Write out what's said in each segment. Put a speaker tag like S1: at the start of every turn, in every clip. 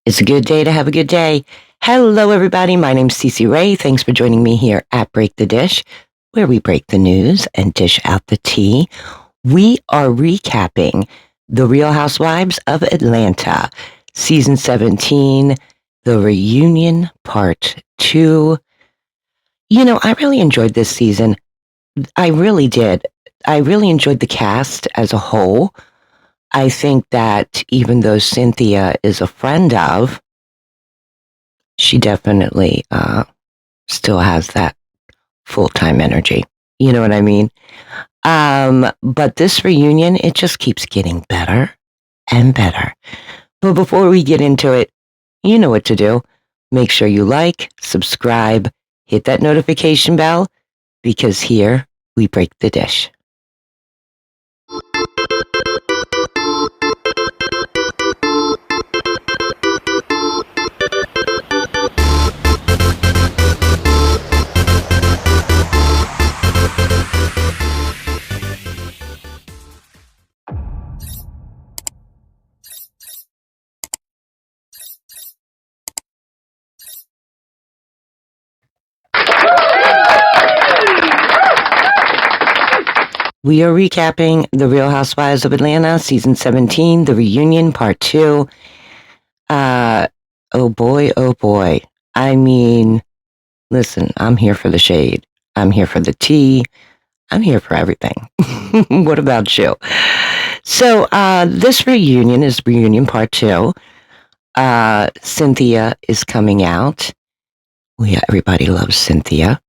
S1: It's a good day to have a good day. Hello, everybody. My name's Cece Ray. Thanks for joining me here at Break the Dish, where we break the news and dish out the tea. We are recapping the Real Housewives of Atlanta, Season 17, The Reunion Part 2. You know, I really enjoyed this season. I really did. I really enjoyed the cast as a whole. I think that even though Cynthia is a friend of, she definitely still has that full-time energy. You know what I mean? But this reunion, it just keeps getting better and better. But before we get into it, you know what to do. Make sure you like, subscribe, hit that notification bell, because here we break the dish. We are recapping The Real Housewives of Atlanta, Season 17, The Reunion, Part 2. Oh boy. I mean, listen, I'm here for the shade. I'm here for the tea. I'm here for everything. What about you? So, this reunion is Reunion Part 2. Cynthia is coming out. Everybody loves Cynthia.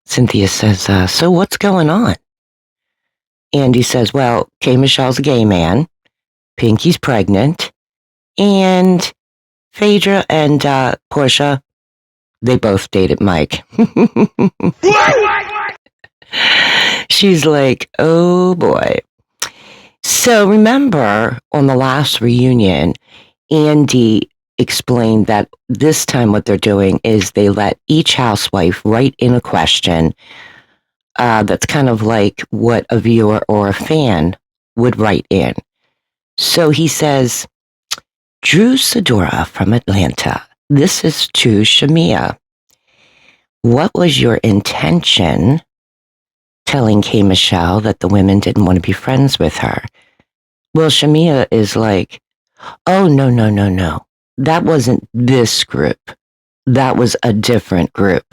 S1: Cynthia says, so what's going on? Andy says, well, K. Michelle's a gay man, Pinky's pregnant, and Phaedra and Portia, they both dated Mike. She's like, oh boy. So remember, on the last reunion, Andy explained that this time what they're doing is they let each housewife write in a question that's kind of like what a viewer or a fan would write in. So he says, Drew Sidora from Atlanta. This is to Shamea. What was your intention telling K. Michelle that the women didn't want to be friends with her? Well, Shamea is like, oh, no. That wasn't this group. That was a different group.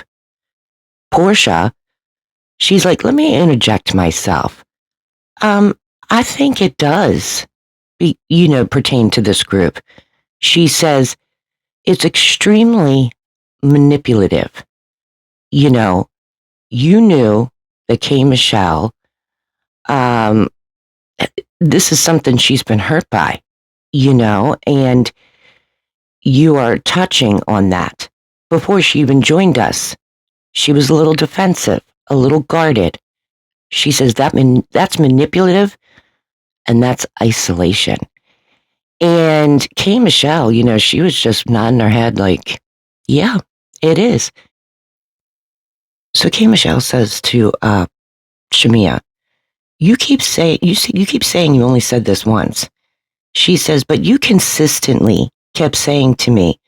S1: Portia, she's like, let me interject myself. I think it does, pertain to this group. She says, it's extremely manipulative. You knew that K. Michelle, this is something she's been hurt by, and you are touching on that. Before she even joined us, she was a little defensive, a little guarded. She says that's manipulative and that's isolation. And K. Michelle, she was just nodding her head like, yeah, it is. So K. Michelle says to Shamea, you keep saying you only said this once. She says, but you consistently kept saying to me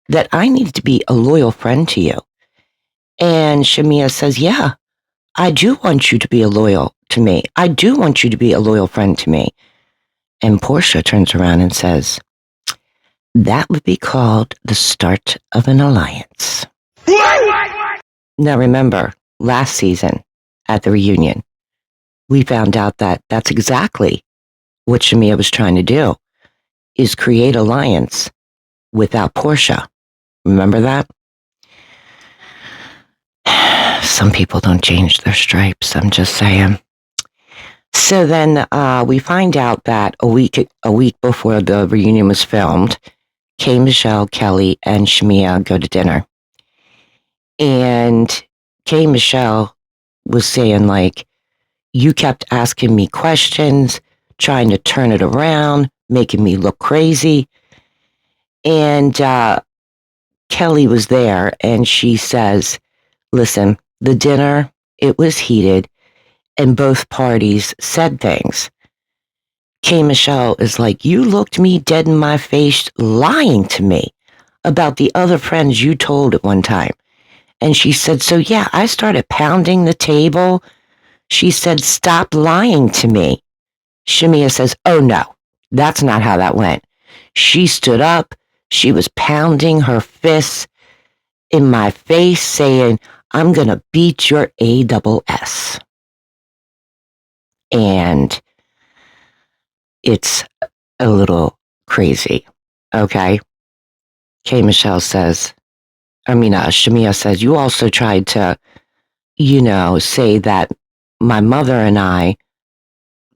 S1: that I needed to be a loyal friend to you. And Shamea says, yeah, I do want you to be loyal to me. I do want you to be a loyal friend to me. And Portia turns around and says, that would be called the start of an alliance. Now remember, last season at the reunion, we found out that that's exactly what Shamea was trying to do, is create alliance without Portia. Remember that? Some people don't change their stripes, I'm just saying. So then we find out that a week before the reunion was filmed, K. Michelle, Kelly, and Shamea go to dinner. And K. Michelle was saying, like, you kept asking me questions, trying to turn it around, making me look crazy. And Kelly was there, and she says, listen, the dinner, it was heated, and both parties said things. K. Michelle is like, you looked me dead in my face lying to me. about the other friends you told at one time. And she said, so yeah, I started pounding the table. She said, stop lying to me. Shamea says, oh no, that's not how that went. She stood up. She was pounding her fists in my face saying, I'm going to beat your ASS. And it's a little crazy. Okay. Shamea says, you also tried to, say that my mother and I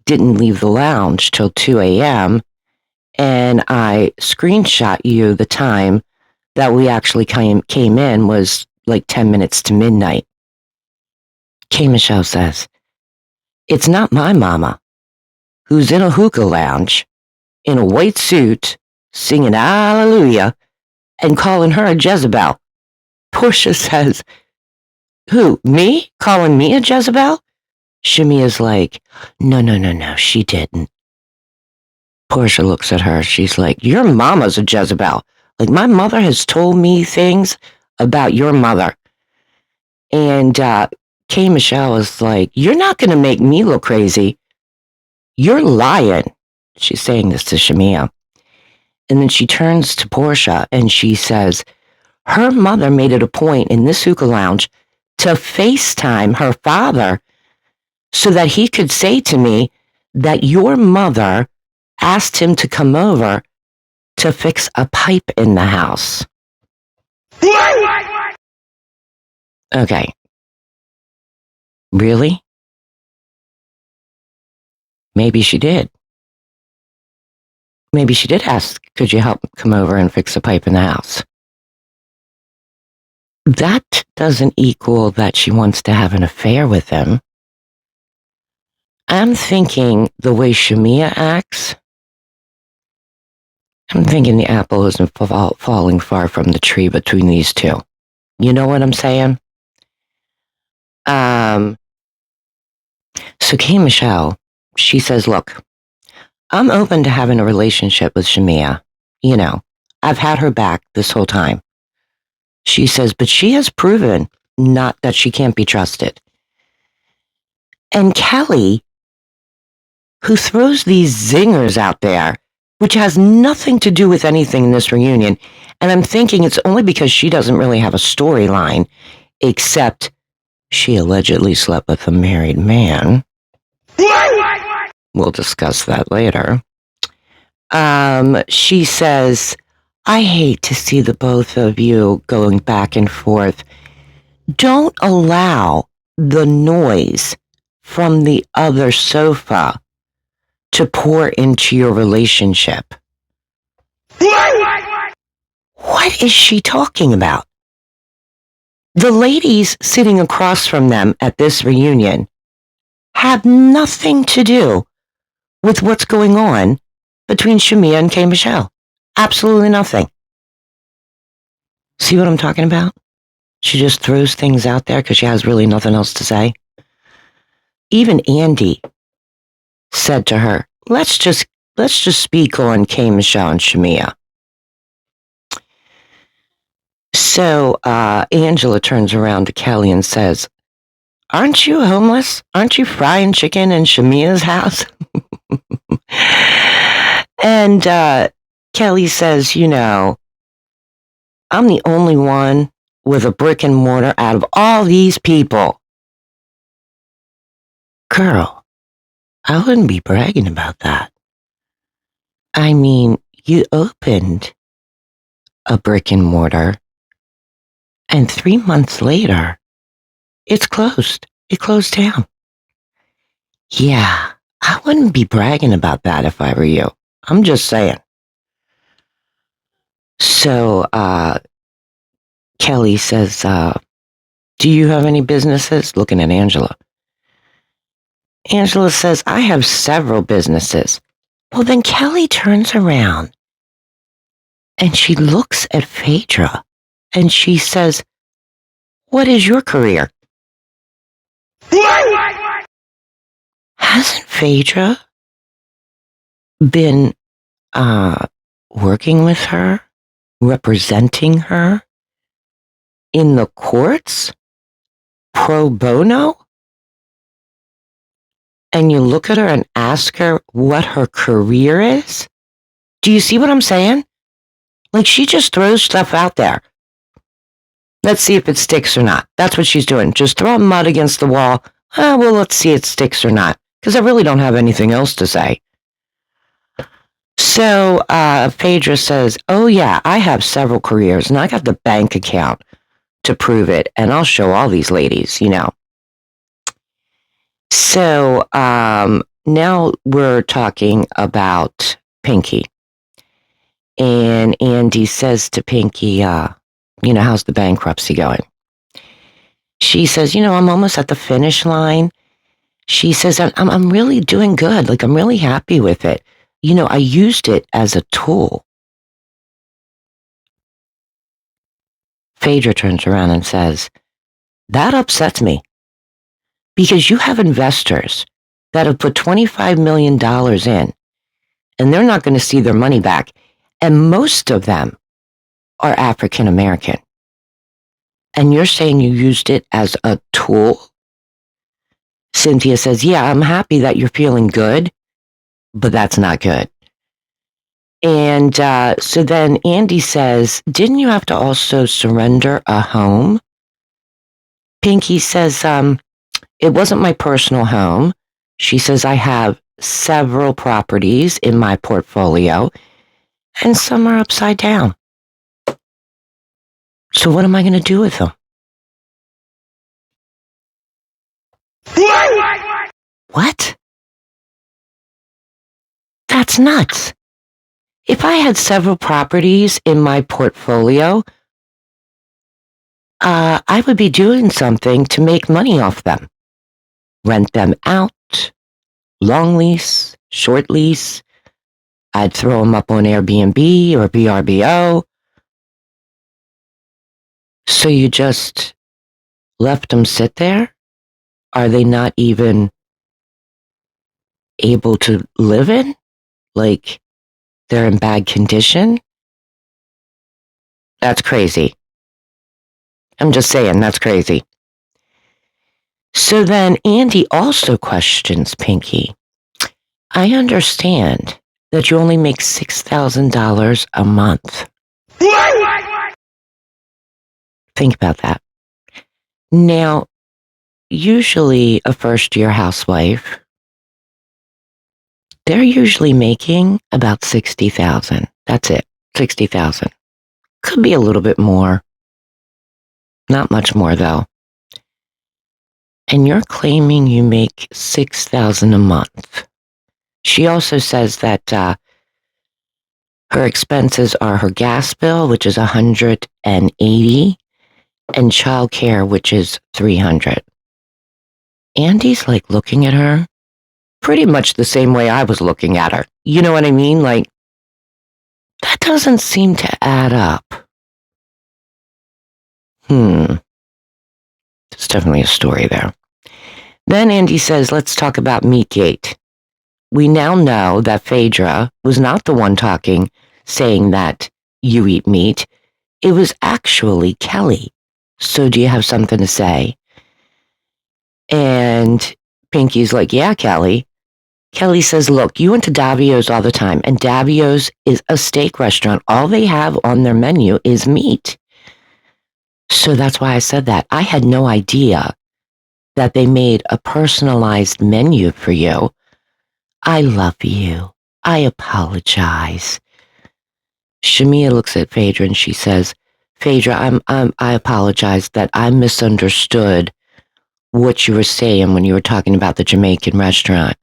S1: didn't leave the lounge till 2 a.m. and I screenshot you the time that we actually came in was like 10 minutes to midnight. Michelle says, it's not my mama who's in a hookah lounge in a white suit singing hallelujah and calling her a Jezebel. Portia says, who, me? Calling me a Jezebel? Shamea's like, no, she didn't. Portia looks at her. She's like, your mama's a Jezebel. Like, my mother has told me things about your mother. And K. Michelle is like, you're not going to make me look crazy. You're lying. She's saying this to Shamea. And then she turns to Portia and she says, her mother made it a point in this hookah lounge to FaceTime her father so that he could say to me that your mother asked him to come over to fix a pipe in the house. Okay. Really? Maybe she did. Maybe she did ask, could you help come over and fix a pipe in the house? That doesn't equal that she wants to have an affair with him. I'm thinking the way Shamea acts, I'm thinking the apple isn't falling far from the tree between these two. You know what I'm saying? So K. Michelle, she says, look, I'm open to having a relationship with Shamea. I've had her back this whole time. She says, but she has proven not that she can't be trusted. And Kelly, who throws these zingers out there, which has nothing to do with anything in this reunion, and I'm thinking it's only because she doesn't really have a storyline, except she allegedly slept with a married man. We'll discuss that later. She says, I hate to see the both of you going back and forth. Don't allow the noise from the other sofa to pour into your relationship. What is she talking about? The ladies sitting across from them at this reunion have nothing to do with what's going on between Shamea and K. Michelle. Absolutely nothing. See what I'm talking about? She just throws things out there because she has really nothing else to say. Even Andy said to her, let's just speak on K. Michelle and Shamea. So Angela turns around to Kelly and says, aren't you homeless? Aren't you frying chicken in Shamea's house? And Kelly says, I'm the only one with a brick and mortar out of all these people. Girl, I wouldn't be bragging about that. I mean, you opened a brick and mortar, and 3 months later, it's closed. It closed down. Yeah, I wouldn't be bragging about that if I were you. I'm just saying. So, Kelly says, do you have any businesses? Looking at Angela. Angela says, I have several businesses. Well, then Kelly turns around and she looks at Phaedra and she says, what is your career? Hasn't Phaedra been working with her representing her in the courts pro bono, and you look at her and ask her what her career is? Do you see what I'm saying? Like, she just throws stuff out there. Let's see if it sticks or not. That's what she's doing. Just throwing mud against the wall. Well, let's see if it sticks or not. Because I really don't have anything else to say. So Phaedra says, oh yeah, I have several careers and I got the bank account to prove it. And I'll show all these ladies, you know. So now we're talking about Pinky. And Andy says to Pinky, how's the bankruptcy going? She says, I'm almost at the finish line. She says, I'm really doing good. Like, I'm really happy with it. I used it as a tool. Phaedra turns around and says, that upsets me. Because you have investors that have put $25 million in, and they're not going to see their money back. And most of them are African American. And you're saying you used it as a tool? Cynthia says, yeah, I'm happy that you're feeling good, but that's not good. And so then Andy says, didn't you have to also surrender a home? Pinky says, it wasn't my personal home. She says, I have several properties in my portfolio, and some are upside down. So what am I going to do with them? What? That's nuts. If I had several properties in my portfolio, I would be doing something to make money off them. Rent them out, long lease, short lease. I'd throw them up on Airbnb or VRBO. So you just left them sit there? Are they not even able to live in? Like, they're in bad condition? That's crazy. I'm just saying, that's crazy. So then Andy also questions Pinky. I understand that you only make $6,000 a month. Think about that. Now, usually a first-year housewife, they're usually making about $60,000. That's it, $60,000. Could be a little bit more. Not much more, though. And you're claiming you make $6,000 a month. She also says that her expenses are her gas bill, which is $180, and childcare, which is $300. Andy's like looking at her pretty much the same way I was looking at her. You know what I mean? Like, that doesn't seem to add up. There's definitely a story there. Then Andy says, let's talk about Meatgate. We now know that Phaedra was not the one talking, saying that you eat meat. It was actually Kelly. So do you have something to say? And Pinky's like, yeah, Kelly. Kelly says, look, you went to Davio's all the time, and Davio's is a steak restaurant. All they have on their menu is meat. So that's why I said that. I had no idea that they made a personalized menu for you. I love you. I apologize. Shamea looks at Phaedra and she says, Phaedra, I apologize that I misunderstood what you were saying when you were talking about the Jamaican restaurant.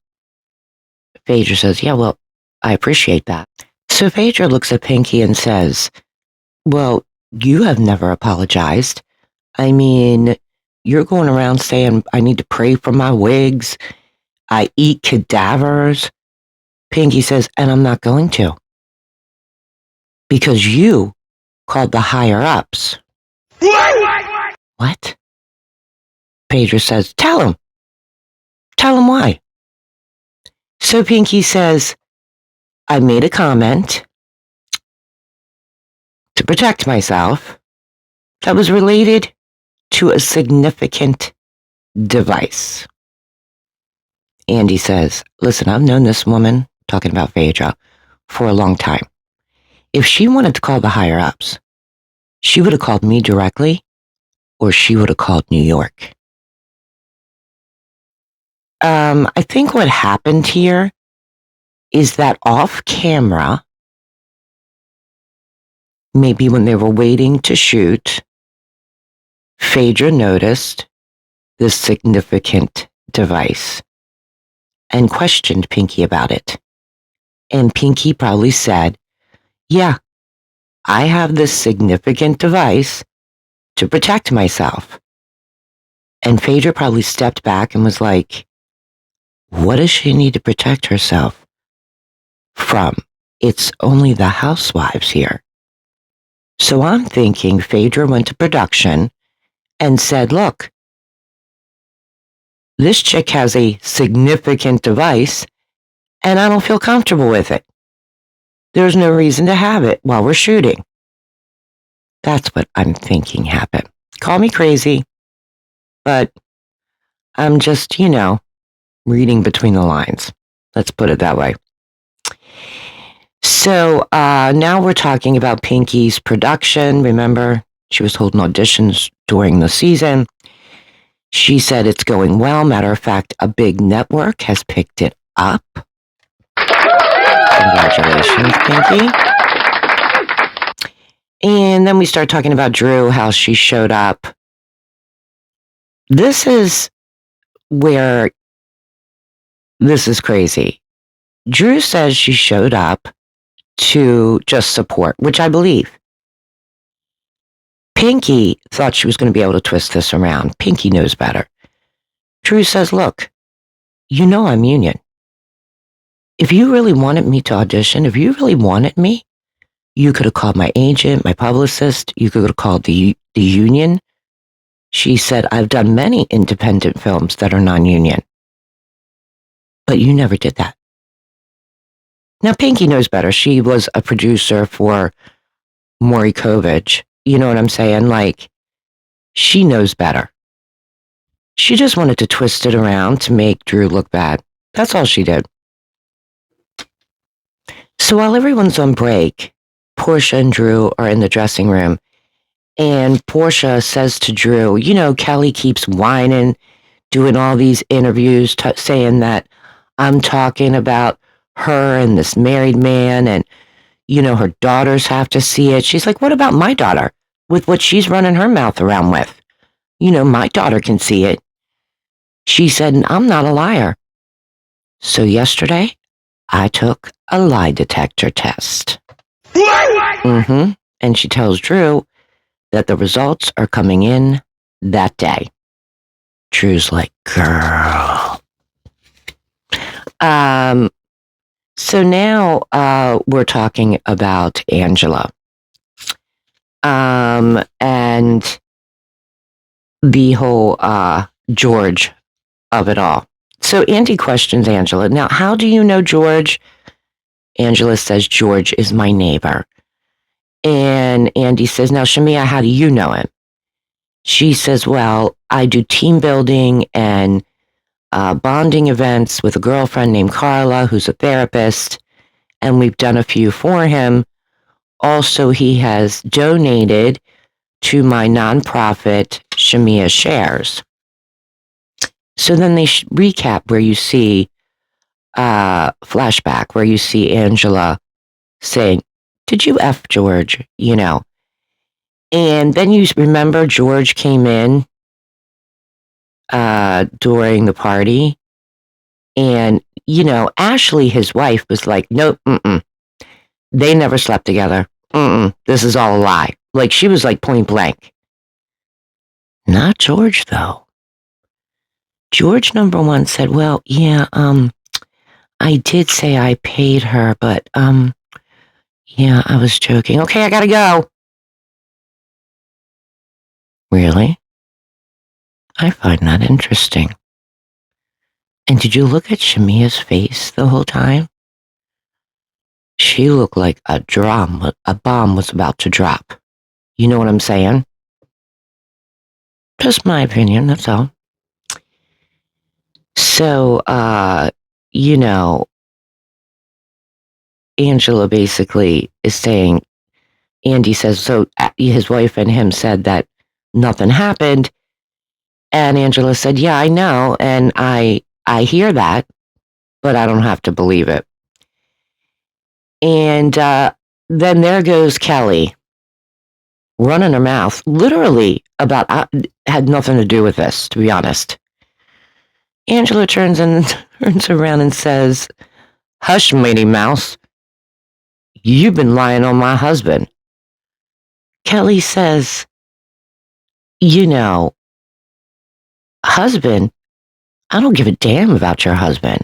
S1: Phaedra says, yeah, well, I appreciate that. So Phaedra looks at Pinky and says, well, you have never apologized. I mean, you're going around saying I need to pray for my wigs. I eat cadavers. Pinky says, and I'm not going to. Because you called the higher ups. What? Phaedra says, tell him. Tell him why. So Pinky says, I made a comment. protect myself that was related to a significant device. Andy says, listen, I've known this woman, talking about Phaedra, for a long time. If she wanted to call the higher-ups, she would have called me directly, or she would have called New York. I think what happened here is that off camera, maybe when they were waiting to shoot, Phaedra noticed this significant device and questioned Pinky about it. And Pinky probably said, yeah, I have this significant device to protect myself. And Phaedra probably stepped back and was like, what does she need to protect herself from? It's only the housewives here. So I'm thinking Phaedra went to production and said, look, this chick has a significant device and I don't feel comfortable with it. There's no reason to have it while we're shooting. That's what I'm thinking happened. Call me crazy, but I'm just, reading between the lines. Let's put it that way. So now we're talking about Pinky's production. Remember, she was holding auditions during the season. She said it's going well. Matter of fact, a big network has picked it up. Congratulations, Pinky. And then we start talking about Drew, how she showed up. This is where this is crazy. Drew says she showed up to just support, which I believe. Pinky thought she was going to be able to twist this around. Pinky knows better. Drew says, look, I'm union. If you really wanted me to audition, if you really wanted me, you could have called my agent, my publicist. You could have called the union. She said, I've done many independent films that are non-union. But you never did that. Now, Pinky knows better. She was a producer for Maury Povich. You know what I'm saying? Like, she knows better. She just wanted to twist it around to make Drew look bad. That's all she did. So while everyone's on break, Portia and Drew are in the dressing room. And Portia says to Drew, Kelly keeps whining, doing all these interviews, saying that I'm talking about her and this married man and, her daughters have to see it. She's like, what about my daughter with what she's running her mouth around with? My daughter can see it. She said, I'm not a liar. So yesterday, I took a lie detector test. Mm-hmm. And she tells Drew that the results are coming in that day. Drew's like, girl. So now we're talking about Angela. And the whole George of it all. So Andy questions Angela. Now, how do you know George? Angela says, George is my neighbor. And Andy says, now, Shamea, how do you know him? She says, well, I do team building and bonding events with a girlfriend named Carla, who's a therapist, and we've done a few for him. Also, he has donated to my nonprofit, Shamea Shares. So then they recap where you see flashback, where you see Angela saying, did you F George? And then you remember George came in during the party. And, Ashley, his wife, was like, nope, they never slept together. This is all a lie. Like, she was like point blank. Not George, though. George, number one, said, well, yeah, I did say I paid her, but, yeah, I was joking. Okay, I gotta go. Really? I find that interesting. And did you look at Shamea's face the whole time? She looked like a bomb was about to drop. You know what I'm saying? Just my opinion, that's all. So, you know, Angela basically is saying, Andy says, so his wife and him said that nothing happened. And Angela said, yeah, I know. And I hear that, but I don't have to believe it. And then there goes Kelly running her mouth, literally about, had nothing to do with this, to be honest. Angela turns around and says, hush, Lady Mouse. You've been lying on my husband. Kelly says, you know, husband, I don't give a damn about your husband.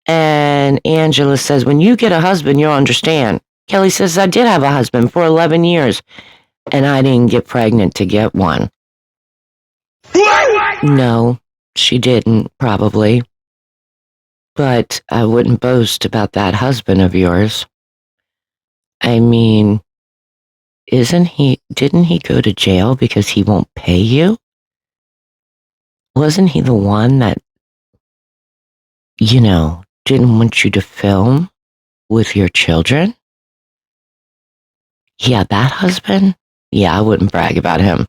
S1: And Angela says, when you get a husband, you'll understand. Kelly says, I did have a husband for 11 years, and I didn't get pregnant to get one. No, she didn't, probably. But I wouldn't boast about that husband of yours. I mean, didn't he go to jail because he won't pay you? Wasn't he the one that, didn't want you to film with your children? Yeah, that husband? Yeah, I wouldn't brag about him.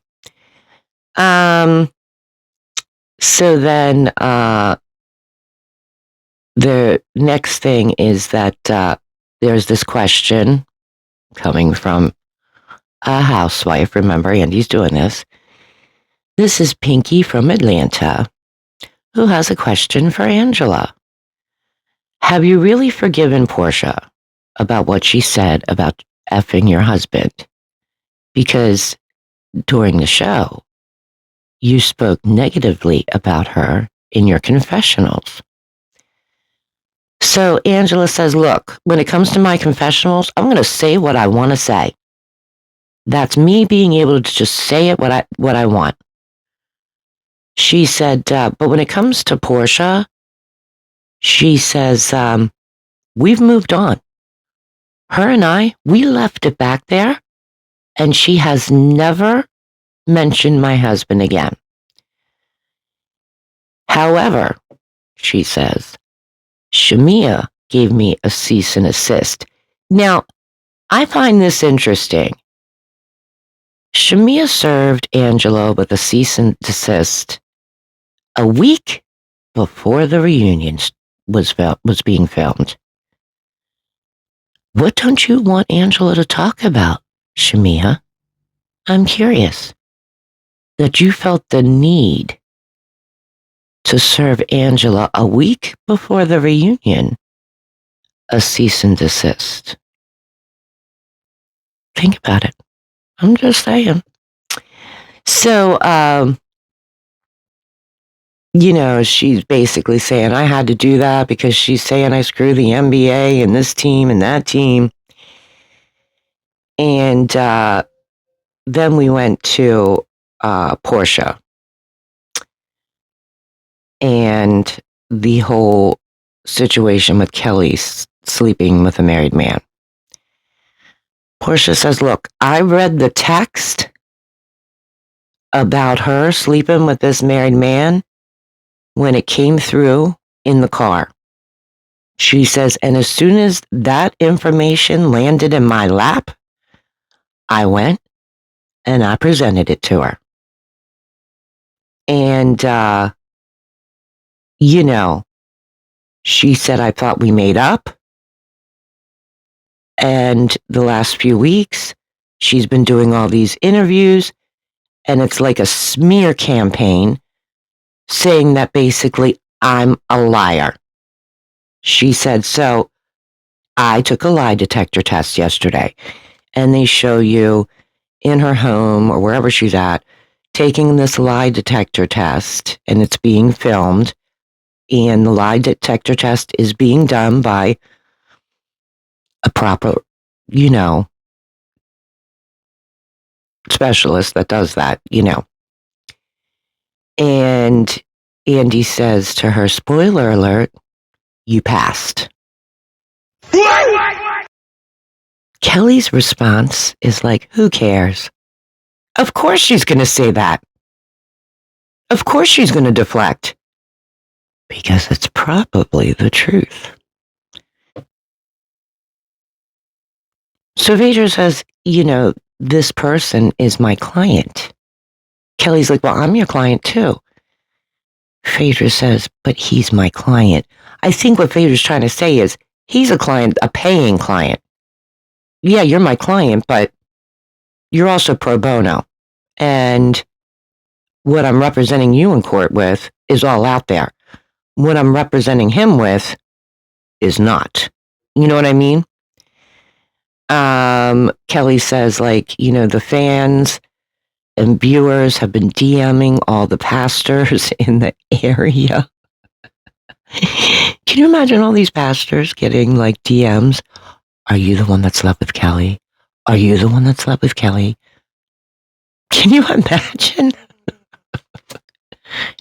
S1: So then, the next thing is that, there's this question coming from a housewife. Remember, Andy's doing this. This is Pinky from Atlanta, who has a question for Angela. Have you really forgiven Portia about what she said about effing your husband? Because during the show, you spoke negatively about her in your confessionals. So Angela says, look, when it comes to my confessionals, I'm going to say what I want to say. That's me being able to just say it what I want. She said, but when it comes to Portia, she says, we've moved on. Her and I, we left it back there, and she has never mentioned my husband again. However, she says, Shamea gave me a cease and desist. Now, I find this interesting. Shamea served Angela with a cease and desist a week before the reunion was being filmed. What don't you want Angela to talk about, Shamea? I'm curious that you felt the need to serve Angela a week before the reunion a cease and desist. Think about it. I'm just saying. So, she's basically saying I had to do that because she's saying I screw the NBA and this team and that team. And then we went to Portia and the whole situation with Kelly sleeping with a married man. Portia says, look, I read the text about her sleeping with this married man when it came through in the car. She says, and as soon as that information landed in my lap, I went and I presented it to her. And, she said, I thought we made up. And the last few weeks, she's been doing all these interviews, and it's like a smear campaign saying that basically I'm a liar. She said, so I took a lie detector test yesterday, and they show you in her home or wherever she's at taking this lie detector test, and it's being filmed, and the lie detector test is being done by a proper, specialist that does that, And Andy says to her, spoiler alert, you passed. Kelly's response is like, who cares? Of course she's going to say that. Of course she's going to deflect. Because it's probably the truth. So Phaedra says, this person is my client. Kelly's like, well, I'm your client too. Phaedra says, but he's my client. I think what Phaedra's trying to say is, he's a client, a paying client. Yeah, you're my client, but you're also pro bono. And what I'm representing you in court with is all out there. What I'm representing him with is not. You know what I mean? Kelly says, the fans and viewers have been DMing all the pastors in the area. Can you imagine all these pastors getting DMs? Are you the one that slept with Kelly? Are you the one that slept with Kelly? Can you imagine?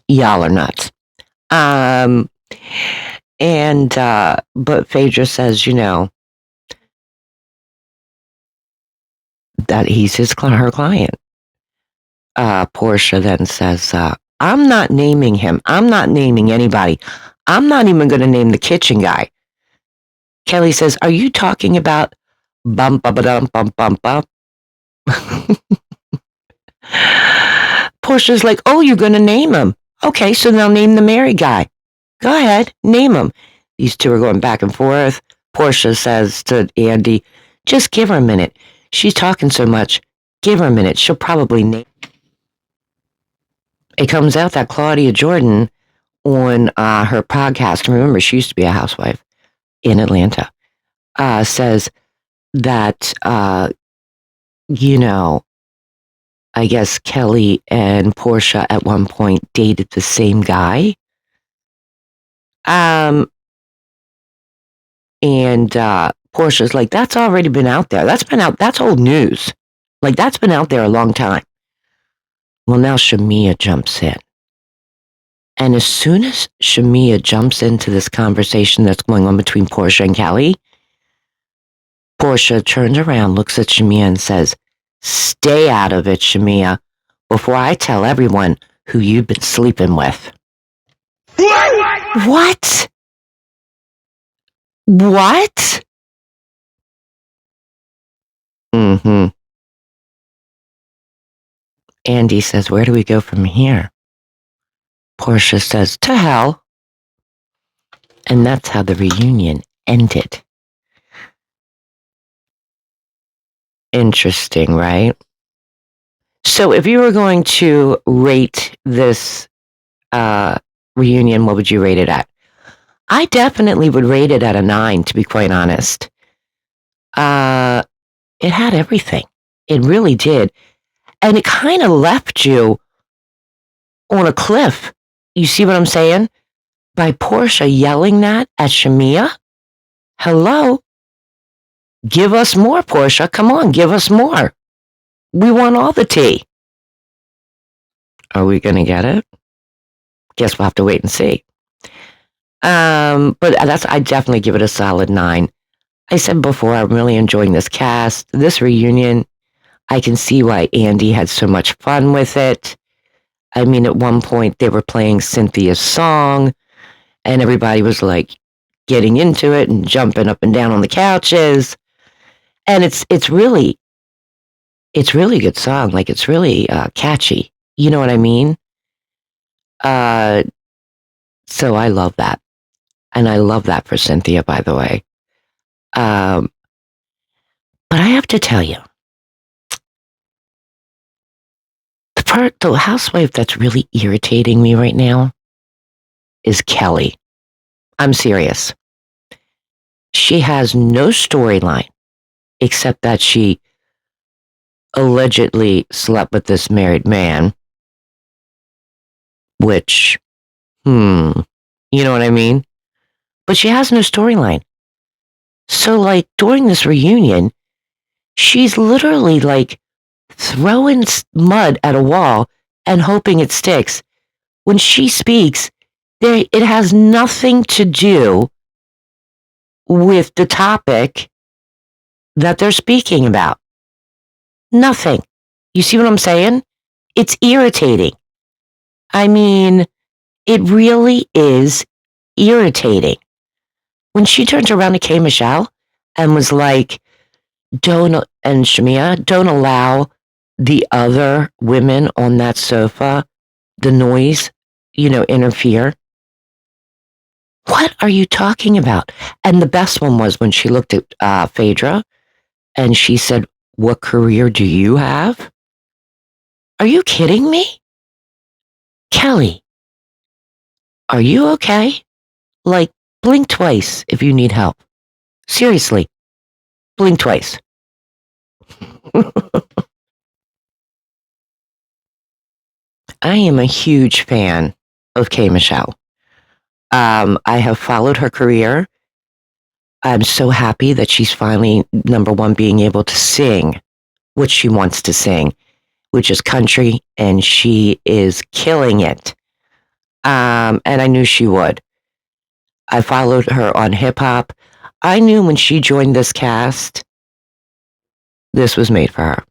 S1: Y'all are nuts. But Phaedra says, that he's her client. Portia then says, I'm not naming him. I'm not naming anybody. I'm not even going to name the kitchen guy. Kelly says, are you talking about bump, bump, bump, bump, bump, bump? Portia's like, oh, you're going to name him. Okay, so now name the married guy. Go ahead, name him. These two are going back and forth. Portia says to Andy, just give her a minute. She's talking so much. Give her a minute. She'll probably name. It comes out that Claudia Jordan on her podcast, remember, she used to be a housewife in Atlanta, says that, I guess Kelly and Portia at one point dated the same guy. And Portia's like, that's already been out there. That's old news. That's been out there a long time. Well, now Shamea jumps in. And as soon as Shamea jumps into this conversation that's going on between Portia and Kelly, Portia turns around, looks at Shamea and says, stay out of it, Shamea, before I tell everyone who you've been sleeping with. What? What? Mm-hmm. Andy says, where do we go from here? Portia says, to hell. And that's how the reunion ended. Interesting, right? So if you were going to rate this reunion, what would you rate it at? I definitely would rate it at a 9, to be quite honest. It had everything. It really did. And it kind of left you on a cliff. You see what I'm saying? By Portia yelling that at Shamea. Hello? Give us more, Portia. Come on, give us more. We want all the tea. Are we going to get it? Guess we'll have to wait and see. But I definitely give it a solid 9. I said before, I'm really enjoying this cast, this reunion. I can see why Andy had so much fun with it. I mean, at one point they were playing Cynthia's song and everybody was getting into it and jumping up and down on the couches. And it's really a good song. It's really catchy. You know what I mean? So I love that. And I love that for Cynthia, by the way. But I have to tell you, the housewife that's really irritating me right now is Kelly. I'm serious. She has no storyline except that she allegedly slept with this married man, which, you know what I mean? But she has no storyline. So, during this reunion, she's literally, throwing mud at a wall and hoping it sticks. When she speaks, it has nothing to do with the topic that they're speaking about. Nothing. You see what I'm saying? It's irritating. I mean, it really is irritating. When she turned around to K. Michelle and was like, and Shamea, don't allow the other women on that sofa, the noise, interfere. What are you talking about? And the best one was when she looked at Phaedra and she said, what career do you have? Are you kidding me? Kelly, are you okay? Like, blink twice if you need help. Seriously, blink twice. I am a huge fan of K. Michelle. I have followed her career. I'm so happy that she's finally, number one, being able to sing what she wants to sing, which is country, and she is killing it. And I knew she would. I followed her on hip hop. I knew when she joined this cast, this was made for her.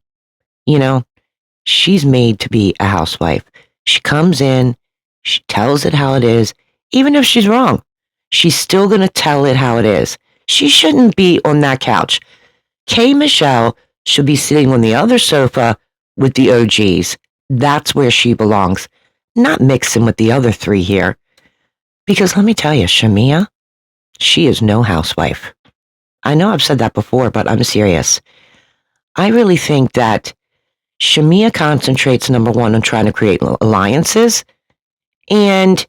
S1: She's made to be a housewife. She comes in, she tells it how it is, even if she's wrong. She's still going to tell it how it is. She shouldn't be on that couch. K. Michelle should be sitting on the other sofa with the OGs. That's where she belongs, not mixing with the other three here. Because let me tell you, Shamea, she is no housewife. I know I've said that before, but I'm serious. I really think that Shamea concentrates, number one, on trying to create alliances, and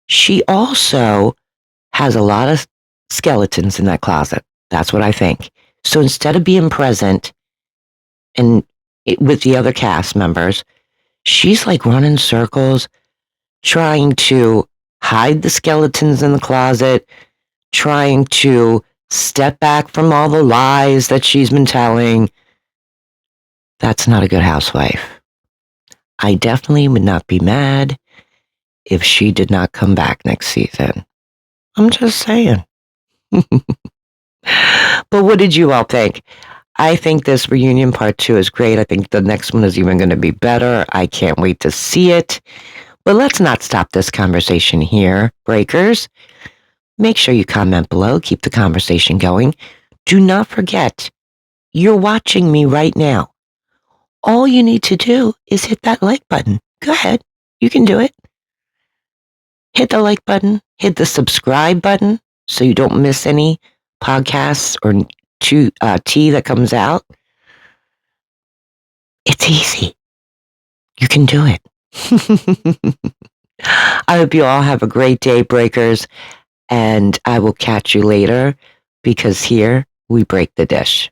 S1: she also has a lot of skeletons in that closet. That's what I think. So instead of being present and with the other cast members, she's like running circles, trying to hide the skeletons in the closet, trying to step back from all the lies that she's been telling. That's not a good housewife. I definitely would not be mad if she did not come back next season. I'm just saying. But what did you all think? I think this reunion part 2 is great. I think the next one is even going to be better. I can't wait to see it. But let's not stop this conversation here, breakers. Make sure you comment below. Keep the conversation going. Do not forget, you're watching me right now. All you need to do is hit that like button. Go ahead. You can do it. Hit the like button. Hit the subscribe button so you don't miss any podcasts or tea that comes out. It's easy. You can do it. I hope you all have a great day, breakers, and I will catch you later because here we break the dish.